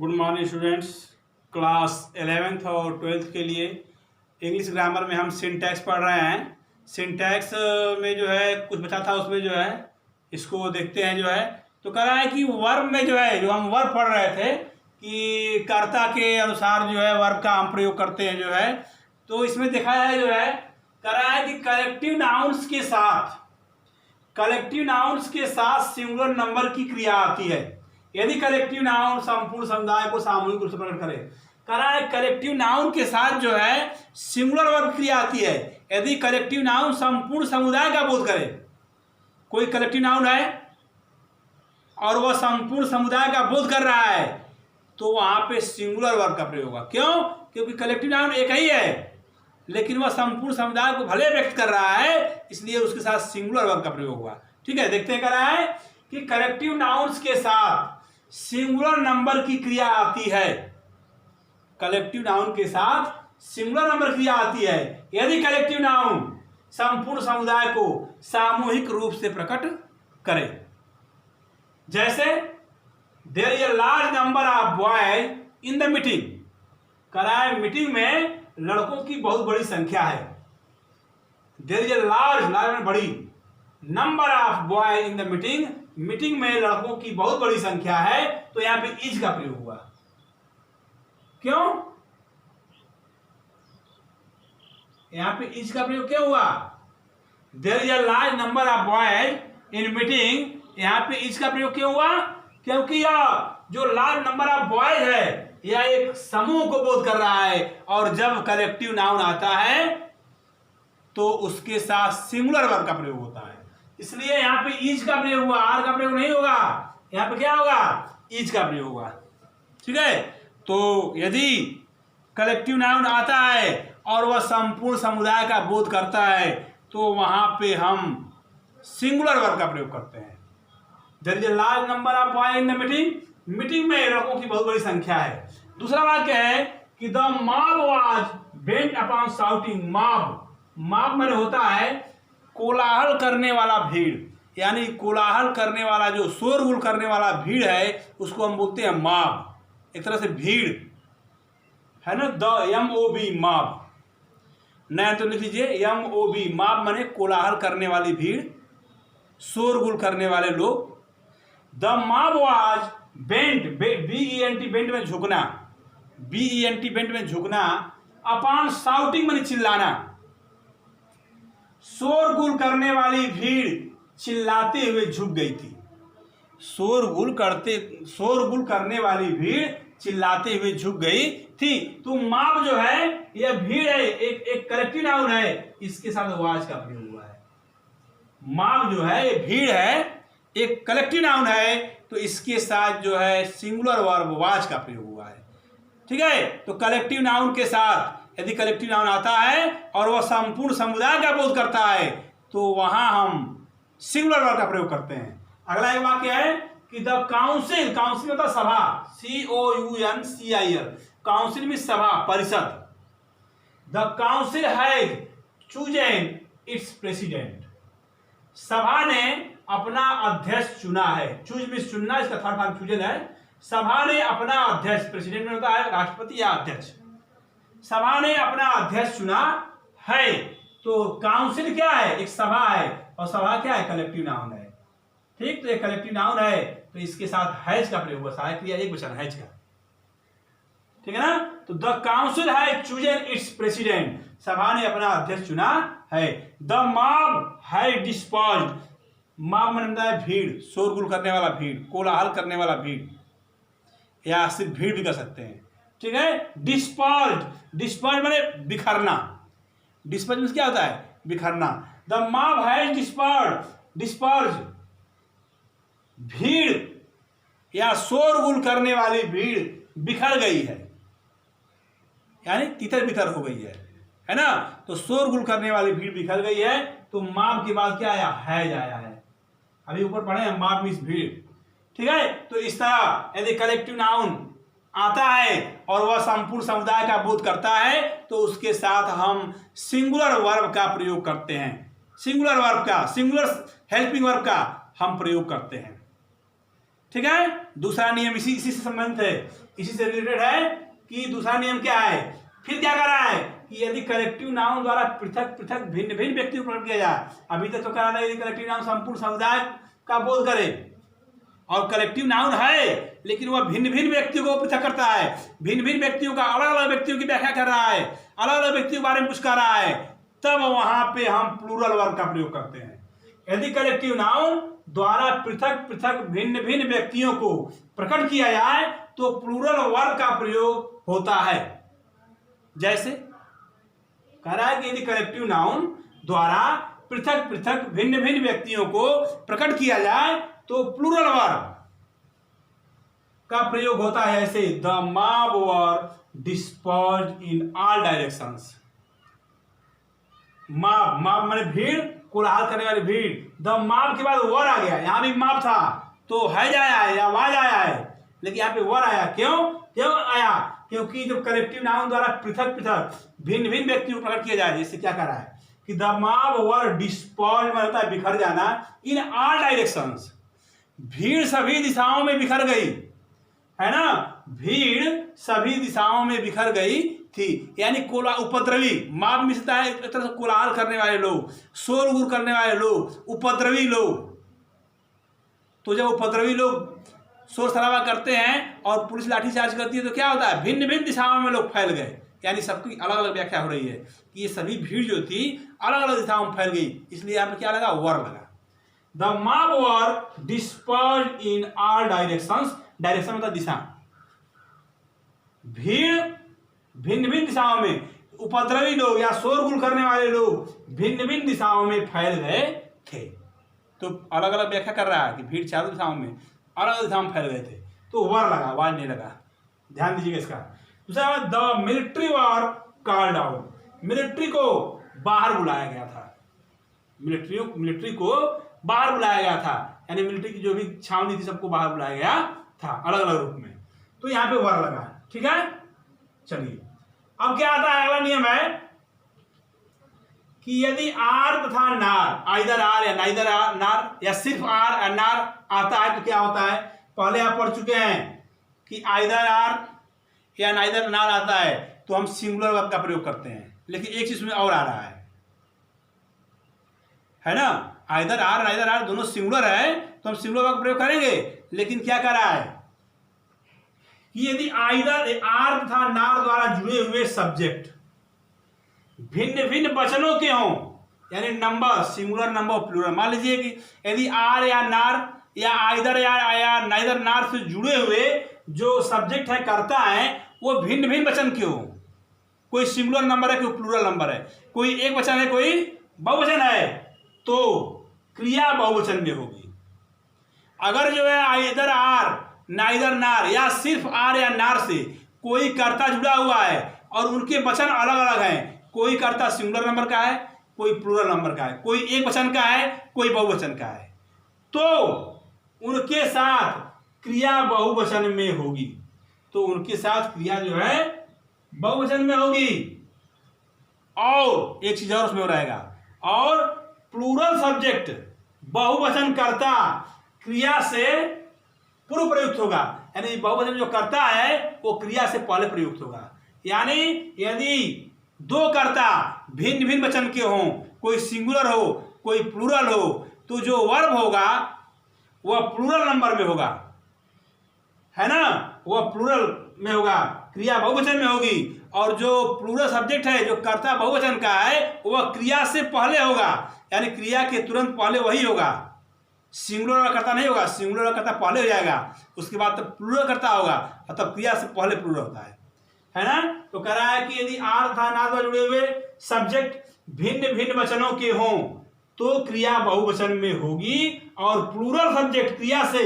Good morning students. Class 11th और 12th के लिए इंग्लिश ग्रामर में हम सिंटैक्स पढ़ रहे हैं। सिंटैक्स में जो है कुछ बचा था, उसमें जो है इसको देखते हैं। जो है तो कह रहा है कि वर्ब में जो है, जो हम वर्ब पढ़ रहे थे कि कर्ता के अनुसार जो है वर्ब का हम प्रयोग करते हैं। जो है तो इसमें देखा है, जो है कह रहा है कि कलेक्टिव नाउन्स के साथ सिंगुलर नंबर की क्रिया आती है यदि कलेक्टिव नाउन संपूर्ण समुदाय को सामूहिक रूप से प्रकट करे। कह रहा है कलेक्टिव नाउन के साथ जो है सिंगुलर वर्ब क्रिया आती है यदि कलेक्टिव नाउन संपूर्ण समुदाय का बोध करे। कोई कलेक्टिव नाउन है और वह संपूर्ण समुदाय का बोध कर रहा है तो वहां पे सिंगुलर वर्ब का प्रयोग होगा। क्यों? क्योंकि कलेक्टिव नाउन एक ही है लेकिन वह संपूर्ण समुदाय को भले व्यक्त कर रहा है, इसलिए उसके साथ सिंगुलर वर्ब का प्रयोग हुआ। ठीक है, देखते हैं। कह रहा है कि कलेक्टिव नाउन्स के साथ सिंगुलर नंबर की क्रिया आती है। कलेक्टिव नाउन के साथ सिंगुलर नंबर क्रिया आती है यदि कलेक्टिव नाउन संपूर्ण समुदाय को सामूहिक रूप से प्रकट करे। जैसे there is a large number of boys in the meeting. कह रहा है मीटिंग में लड़कों की बहुत बड़ी संख्या है। देयर इज अ लार्ज बड़ी number of boy in the meeting में लड़कों की बहुत बड़ी संख्या है, तो यहां पे इज का प्रयोग हुआ। क्यों? यहां पे इज का प्रयोग क्यों हुआ? There is a large number of boys in meeting, यहां पे इज का प्रयोग क्यों हुआ? क्योंकि यह जो लार्ज नंबर ऑफ बॉयज है यह एक समूह को बोध कर रहा है, और जब कलेक्टिव नाउन आता है तो उसके साथ सिंगुलर वर्ब का प्रयोग होता है। इसलिए यहाँ पे इज का प्रयोग हुआ, आर का प्रयोग नहीं होगा। यहाँ पे क्या होगा? इज का प्रयोग होगा। ठीक है, तो यदि कलेक्टिव नाउन आता है और वह संपूर्ण समुदाय का बोध करता है तो वहां पे हम सिंगुलर वर्ब का प्रयोग करते हैं। There is a large number of boy in the meeting में लड़कों की बहुत बड़ी संख्या है। दूसरा वाक्य है कि the mob was bent upon shouting. Mob माने होता है कोलाहल करने वाला भीड़, यानी कोलाहल करने वाला, जो शोरगुल करने वाला भीड़ है उसको हम बोलते हैं मॉब। एक तरह से भीड़ है ना, द MOB मॉब। नया तो लिख लीजिए MOB मॉब माने कोलाहल करने वाली भीड़, शोरगुल करने वाले लोग। The mob was bent, BENT bent में झुकना, BENT बेंट में झुकना, अपॉन शाउटिंग माने चिल्लाना। शोरगुल करने वाली भीड़ चिल्लाते हुए झुक गई थी। शोरगुल करने वाली भीड़ चिल्लाते हुए झुक गई थी। तो मॉब जो है यह भीड़ है, एक कलेक्टिव नाउन है, इसके साथ वाज का प्रयोग हुआ है। मॉब जो है ये भीड़ है, एक कलेक्टिव नाउन है, तो इसके साथ जो है सिंगुलर वर्ब वाज का प्रयोग हुआ है। ठीक है, तो कलेक्टिव नाउन के साथ यदि कलेक्टिव नाउन आता है और वह संपूर्ण समुदाय का बोध करता है तो वहां हम सिंगुलर वर्ब का प्रयोग करते हैं। अगला एक वाक्य है कि द काउंसिल मतलब सभा, COUNCIL, काउंसिल में सभा, परिषद। The council has chosen it's president. सभा ने अपना अध्यक्ष चुना है। चूज में चुनना, इसका थर्ड फॉर्म चूजन है। सभा ने अपना अध्यक्ष, प्रेसिडेंट में होता है राष्ट्रपति या अध्यक्ष। सभा ने अपना अध्यक्ष चुना है। तो काउंसिल क्या है? एक सभा है, और सभा क्या है? कलेक्टिव नाउन है। ठीक, तो एक कलेक्टिव नाउन है तो इसके साथ हैज का प्रयोग हुआ, सहायक क्रिया एक वचन हैज का। ठीक है ना, तो the council has chosen it's president, सभा ने अपना अध्यक्ष चुना है। The mob has dispersed, mob माने है भीड़, शोरगुल करने वाला भीड़, कोलाहल करने वाला भीड़, या सिर्फ भीड़ भी कर सकते हैं। ठीक है, डिस्पर्स्ड माने बिखरना। डिस्पर्स क्या होता है? बिखरना। द मॉब हैज डिस्पर्स्ड, भीड़ या शोरगुल करने वाली भीड़ बिखर गई है, यानी तितर बितर हो गई है ना। तो शोरगुल करने वाली भीड़ बिखर गई है, तो मॉब के बाद क्या आया? हैज आया है। अभी ऊपर पढ़े हैं मॉब मीन्स भीड़। ठीक है, तो इस तरह यदि कलेक्टिव नाउन आता है और वह संपूर्ण समुदाय का बोध करता है तो उसके साथ हम सिंगुलर वर्ब का प्रयोग करते हैं। सिंगुलर हेल्पिंग वर्ब का हम प्रयोग करते हैं। ठीक है। दूसरा नियम इसी से संबंधित है, इसी से रिलेटेड है कि दूसरा नियम क्या है। फिर क्या कर रहा है कि यदि कलेक्टिव नाउन द्वारा पृथक पृथक भिन्न भिन्न व्यक्ति को प्रकट किया जाए, अभी तक तो कह रहा था यदि कलेक्टिव नाउन संपूर्ण समुदाय का बोध करे, और कलेक्टिव नाउन है लेकिन वह भिन्न भिन्न व्यक्तियों को पृथक करता है, भिन्न भिन्न व्यक्तियों का अलग अलग व्यक्तियों की व्याख्या कर रहा है, अलग अलग व्यक्तियों के बारे में कुछ कर रहा है, तब वहां पे हम प्लूरल वर्ब का प्रयोग करते हैं। यदि कलेक्टिव नाउन द्वारा पृथक पृथक भिन्न भिन्न व्यक्तियों को प्रकट किया जाए तो प्लूरल वर्ब का प्रयोग होता है। जैसे कह रहा है कि यदि कलेक्टिव नाउन द्वारा पृथक पृथक भिन्न भिन्न व्यक्तियों को प्रकट किया जाए तो प्लूरल वर्ब का प्रयोग होता है। ऐसे the mob were dispersed in all directions. Mob, mob माने भीड़, कोलाहल करने वाली भीड़। द मॉब के बाद वर आ गया, यहां भी मॉब था तो हैज आया है या वाज आया है, लेकिन यहां पे वर आया। क्यों आया? क्योंकि जब कलेक्टिव नाउन द्वारा पृथक पृथक भिन्न भिन्न व्यक्तियों को प्रकट किया जाए, जैसे क्या कर रहा है कि द मॉब वर डिस्पर्स्ड में होता है बिखर जाना, इन ऑल डायरेक्शंस, भीड़ सभी दिशाओं में बिखर गई, है ना, भीड़ सभी दिशाओं में बिखर गई थी। यानी कोला उपद्रवी, मॉब मिलता है एक तरह से कोलाहल करने वाले लोग, शोर गुर करने वाले लोग, उपद्रवी लोग। तो जब उपद्रवी लोग शोर शराबा करते हैं और पुलिस लाठीचार्ज करती है तो क्या होता है, भिन्न भिन्न दिशाओं में लोग फैल गए। यानी सबकी अलग अलग व्याख्या हो रही है कि ये सभी भीड़ जो थी अलग अलग दिशाओं में फैल गई, इसलिए यहाँ पे क्या लगा, वर लगा। The mob were dispersed in all directions, direction मतलब दिशा, भीड़ भिन्न भिन्न दिशाओं में, उपद्रवी लोग या शोरगुल करने वाले लोग भिन्न भिन्न दिशाओं में फैल गए थे। तो अलग अलग व्याख्या कर रहा है कि भीड़ चारों दिशाओं में अलग अलग दिशाओं में फैल गए थे, तो वर लगा, वाज नहीं लगा। ध्यान दीजिएगा इसका। दूसरा, the military were called out, military को बाहर बुलाया गया था, मिलिट्री को बाहर बुलाया गया था, यानी मिलिट्री की जो भी छावनी थी सबको बाहर बुलाया गया था अलग अलग रूप में, तो यहाँ पे वर लगा। ठीक है, चलिए अब क्या आता है, अगला नियम है कि यदि आर तथा नार, आइदर आर या नाइदर आर नार, या सिर्फ आर या नार आता है तो क्या होता है, पहले आप पढ़ चुके हैं कि आइदर आर या नाइदर नार आता है तो हम सिंगुलर वर्ब का प्रयोग करते हैं, लेकिन एक चीज में और आ रहा है ना, आइदर आर नाइदर आर दोनों सिंगुलर है तो हम सिंगुलर वर्ब का प्रयोग करेंगे, लेकिन क्या कर रहा है कि यदि आइदर आर तथा नार द्वारा जुड़े हुए सब्जेक्ट भिन्न भिन्न वचनों के हों, यानी नंबर, सिंगुलर नंबर प्लूरल, मान लीजिए कि यदि आर या नार या आइदर या नाइदर नार से जुड़े हुए जो सब्जेक्ट है, करता है, वो भिन्न भिन्न वचन के हों, कोई सिंगुलर नंबर है कोई प्लूरल नंबर है, कोई एक वचन है कोई बहुवचन है, तो क्रिया बहुवचन में होगी। अगर जो है आइदर आर नाइदर नार या सिर्फ आर या नार से कोई कर्ता जुड़ा हुआ है और उनके वचन अलग अलग हैं, कोई कर्ता सिंगुलर नंबर का है कोई प्लूरल नंबर का है, कोई एक वचन का है कोई बहुवचन का है, तो उनके साथ क्रिया बहुवचन में होगी, तो उनके साथ क्रिया जो है बहुवचन में होगी। और एक चीज और उसमें रहेगा, और प्लूरल सब्जेक्ट बहुवचन कर्ता क्रिया से पूर्व प्रयुक्त होगा, यानी बहुवचन जो करता है वो क्रिया से पहले प्रयुक्त होगा। यानी यदि दो कर्ता भिन्न भिन्न वचन के हों, कोई सिंगुलर हो कोई प्लूरल हो, तो जो वर्ब होगा वह प्लूरल नंबर में होगा, है ना, वह प्लूरल में होगा, क्रिया बहुवचन में होगी, और जो प्लूरल सब्जेक्ट है जो कर्ता बहुवचन का है वह क्रिया से पहले होगा, यानी क्रिया के तुरंत पहले वही होगा, सिंगुलर कर्ता नहीं होगा, सिंगुलर कर्ता पहले हो जाएगा, उसके बाद तब प्लूरल कर्ता होगा और तब क्रिया से पहले प्लूरल होता है ना। तो कह रहा है कि यदि आर तथा नार द्वारा जुड़े हुए सब्जेक्ट भिन्न भिन्न वचनों के हों तो क्रिया बहुवचन में होगी और प्लूरल सब्जेक्ट क्रिया से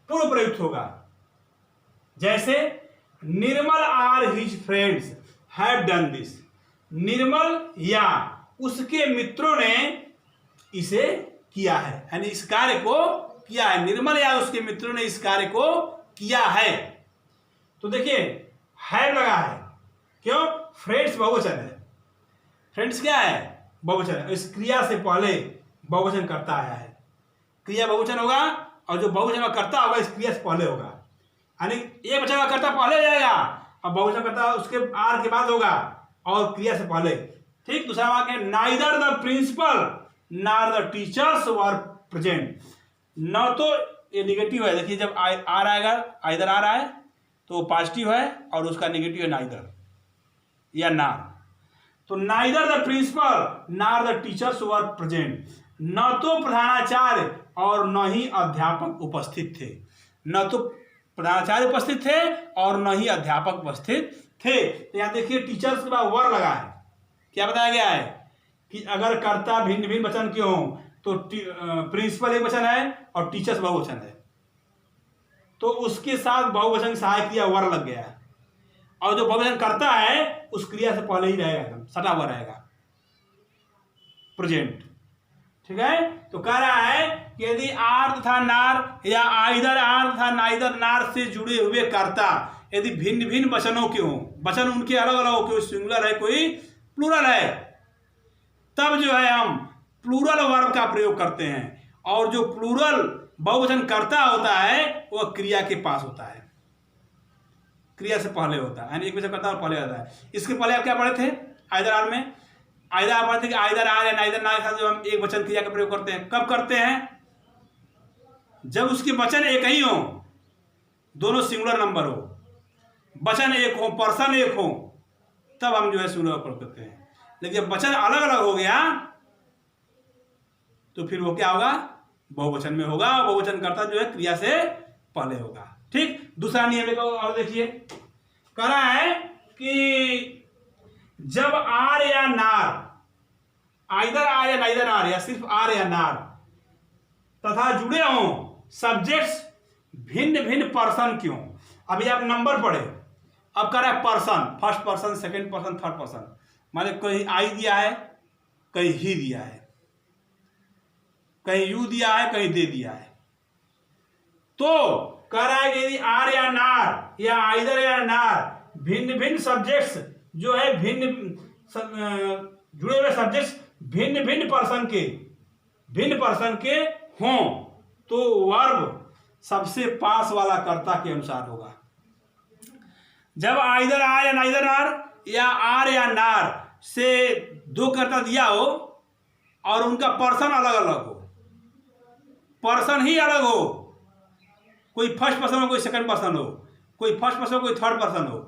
पूर्व प्रयुक्त होगा। जैसे Nirmal are his friends have done this, Nirmal या उसके मित्रों ने इसे किया है, यानी इस कार्य को किया है, निर्मल या उसके मित्रों ने इस कार्य को किया है। तो देखिए है लगा है, क्यों, फ्रेंड्स बहुवचन है, फ्रेंड्स क्या है, बहुवचन है, इस क्रिया से पहले बहुवचन करता आया है, क्रिया बहुवचन होगा और जो बहुवचन का कर्ता होगा इस क्रिया से पहले होगा, यानी एक वचन का कर्ता पहले जाएगा और बहुवचन कर्ता उसके आर के बाद होगा और क्रिया से पहले। ठीक, दूसरा वाक्य neither the principal nor the teachers were present. न तो ये निगेटिव है, देखिए जब आर आएगा, आइदर आ रहा है तो वो पॉजिटिव है और उसका निगेटिव है नाइदर या नार। तो neither the principal nor the teachers were present, न तो प्रधानाचार्य और न ही अध्यापक उपस्थित थे। न तो प्रधानाचार्य उपस्थित थे और न ही अध्यापक उपस्थित थे। तो यहाँ देखिए टीचर्स के बाद वर लगा है। क्या बताया गया है कि अगर कर्ता भिन्न भिन्न वचन के हों तो प्रिंसिपल एक वचन है और टीचर्स बहुवचन है, तो उसके साथ बहुवचन सहायक क्रिया वर लग गया है और जो बहुवचन करता है उस क्रिया से पहले ही रहेगा, एकदम सटा हुआ रहेगा, प्रेजेंट। ठीक है, तो कह रहा है कि यदि आर तथा नार या आइदर आर तथा नाइदर नार से जुड़े हुए कर्ता यदि भिन्न भिन्न वचनों के हों, वचन उनके अलग अलग हो, कोई सिंगुलर है कोई प्लूरल है, तब जो है हम प्लूरल वर्ब का प्रयोग करते हैं और जो प्लूरल बहुवचन कर्ता होता है वह क्रिया के पास होता है, क्रिया से पहले होता है, यानी एक वचन कर्ता और पहले होता है। इसके पहले आप क्या पढ़े थे आइदर आर में? आइदर आप पढ़ते थे कि आइदर आर या नाइदर नार के साथ जो हम एक वचन क्रिया का प्रयोग करते हैं, कब करते हैं? जब उसके वचन एक ही हो, दोनों सिंगुलर नंबर हो, वचन एक हो, पर्सन एक हो, तब हम जो है सिंगुलर प्रयोग करते हैं। लेकिन जब वचन अलग अलग हो गया तो फिर वो क्या होगा? बहुवचन में होगा और बहुवचन कर्ता जो है क्रिया से पहले होगा। ठीक, दूसरा नियम को और देखिए, कह रहा है कि जब आर या नार, आइदर आर या नाइदर आर या सिर्फ आर या नार तथा जुड़े हों सब्जेक्ट्स भिन्न भिन्न पर्सन क्यों। अभी आप नंबर पढ़े, अब कह रहा है person, first person, second person, third person, माने कहीं आई दिया है, कहीं ही दिया है, कहीं यू दिया है, कहीं दे दिया है। तो कह रहा है कि यदि आर या नार या आइदर या नार भिन्न भिन्न सब्जेक्ट्स जो है भिन्न जुड़े हुए सब्जेक्ट्स भिन्न भिन्न पर्सन के हों तो वर्ब सबसे पास वाला कर्ता के अनुसार होगा। जब आइदर आर या नाइदर आर या आर या नार से दो कर्ता दिया हो और उनका पर्सन अलग अलग हो, पर्सन ही अलग हो, कोई फर्स्ट पर्सन हो, कोई सेकंड पर्सन हो, कोई फर्स्ट पर्सन हो, कोई थर्ड पर्सन हो,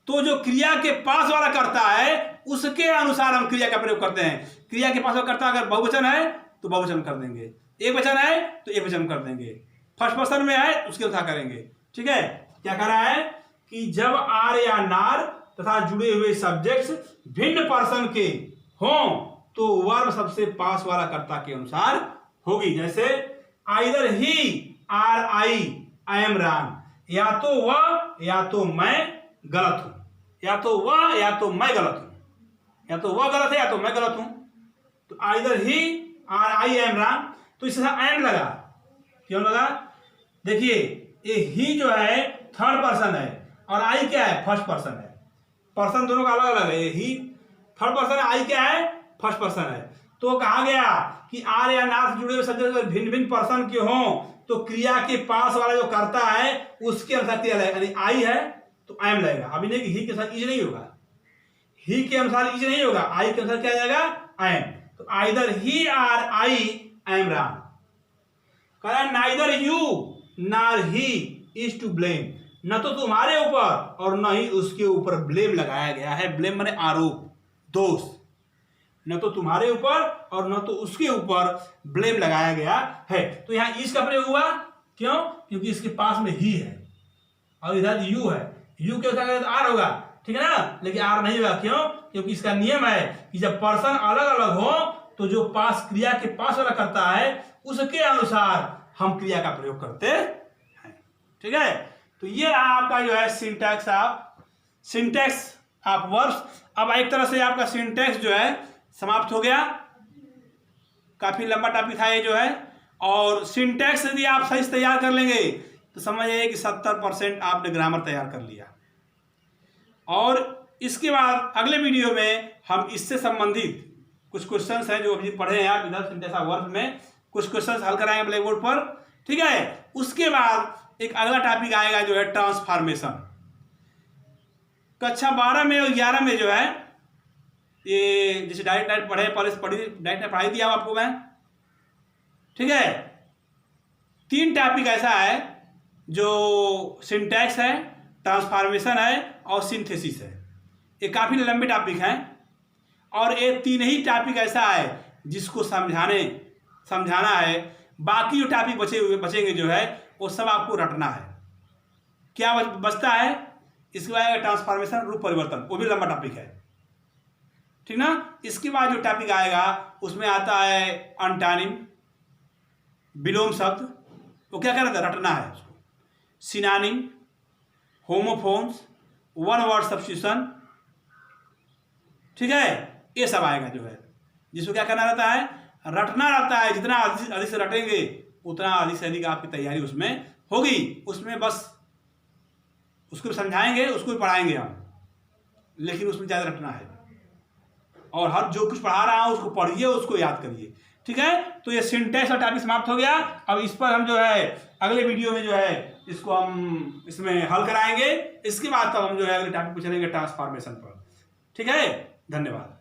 तो जो क्रिया के पास वाला करता है उसके अनुसार हम क्रिया का प्रयोग करते हैं। क्रिया के पास वाला करता अगर बहुवचन है तो बहुवचन कर देंगे, एक वचन है तो एक वचन कर देंगे, फर्स्ट पर्सन में है उसके अनुसार करेंगे। ठीक है, क्या कह रहा है कि जब आर या नार तथा जुड़े हुए सब्जेक्ट्स भिन्न पर्सन के हों तो वर्ब सबसे पास वाला कर्ता के अनुसार होगी। जैसे either he are I am Ram, या तो वह या तो मैं गलत हूं, या तो वह या तो मैं गलत हूं, या तो वह गलत है या तो मैं गलत हूं। तो either he are I am Ram, तो इससे एम लगा, क्यों लगा? देखिए ये ही जो है थर्ड पर्सन है और आई क्या है? फर्स्ट पर्सन है। पर्सन दोनों का अलग अलग है, ये ही थर्ड पर्सन है, आई क्या है? फर्स्ट पर्सन है। तो कहा गया कि आर या नार से जुड़े हुए सब्जेक्ट भिन्न भिन्न पर्सन के हों तो क्रिया के पास वाला जो करता है उसके अनुसार क्रिया लगेगा, यानी आई है तो एम लगेगा। अभी नहीं कि ही के साथ इज नहीं होगा, ही के अनुसार इज नहीं होगा, आई के अनुसार क्या जाएगा? एम। तो either he are I am Ram. कह रहा है नाइदर यू नार ही इज टू ब्लेम, न तो तुम्हारे ऊपर और न ही उसके ऊपर ब्लेम लगाया गया है। ब्लेम माने आरोप, दोष, न तो तुम्हारे ऊपर और न तो उसके ऊपर ब्लेम लगाया गया है। तो यहां इस का प्रयोग हुआ, क्यों? क्योंकि इसके पास में ही है और इधर यू है, यू के साथ आर होगा, ठीक है ना, लेकिन आर नहीं होगा। क्यों? क्योंकि इसका नियम है कि जब पर्सन अलग अलग हो तो जो पास क्रिया के पास वाला करता है उसके अनुसार हम क्रिया का प्रयोग करते हैं। ठीक है, तो ये आपका जो है सिंटैक्स ऑफ वर्ब्स। अब एक तरह से आपका सिंटैक्स जो है समाप्त हो गया, काफी लंबा टॉपिक था ये जो है। और सिंटैक्स यदि आप सही से तैयार कर लेंगे तो समझिए कि 70% आपने ग्रामर तैयार कर लिया। और इसके बाद अगले वीडियो में हम इससे संबंधित कुछ क्वेश्चंस हैं जो अभी पढ़े हैं आप इधर सिंटैक्स ऑफ वर्ब्स में, कुछ क्वेश्चंस हल कराएंगे ब्लैक बोर्ड पर। ठीक है। उसके बाद एक अगला टॉपिक आएगा जो है ट्रांसफॉर्मेशन। कक्षा 12 में और 11 में जो है ये जैसे डायरेक्ट पढ़े डायरेक्ट पढ़ाई दिया आपको मैं, ठीक है। 3 टॉपिक ऐसा है जो सिंटैक्स है, ट्रांसफॉर्मेशन है और सिंथेसिस है। ये काफ़ी लंबे टॉपिक हैं और ये 3 ही टॉपिक ऐसा है जिसको समझाना है। बाकी जो टॉपिक बचेंगे जो है वो सब आपको रटना है। क्या बचता है? इसके बाद ट्रांसफॉर्मेशन, रूप परिवर्तन, वो भी लंबा टॉपिक है, ठीक ना। इसके बाद जो टॉपिक आएगा उसमें आता है अंटोनिम, विलोम शब्द, वो क्या करना है? रटना है उसको। Synonym, homophones, one word substitution, ठीक है। ये सब आएगा जो है, जिसको क्या करना रहता है? रटना रहता है। जितना अधिक से रटेंगे उतना अधिक से अधिक आपकी तैयारी उसमें होगी। उसमें बस उसको भी समझाएंगे, उसको भी पढ़ाएंगे हम, लेकिन उसमें ज़्यादा रटना है। और हर जो कुछ पढ़ा रहा हूँ उसको पढ़िए, उसको याद करिए, ठीक है। तो ये सिंटैक्स और टॉपिक समाप्त हो गया। अब इस पर हम जो है अगले वीडियो में जो है इसको हम इसमें हल कराएंगे। इसके बाद तब हम जो है अगले टॉपिक को चलेंगे ट्रांसफॉर्मेशन पर, ठीक है। धन्यवाद।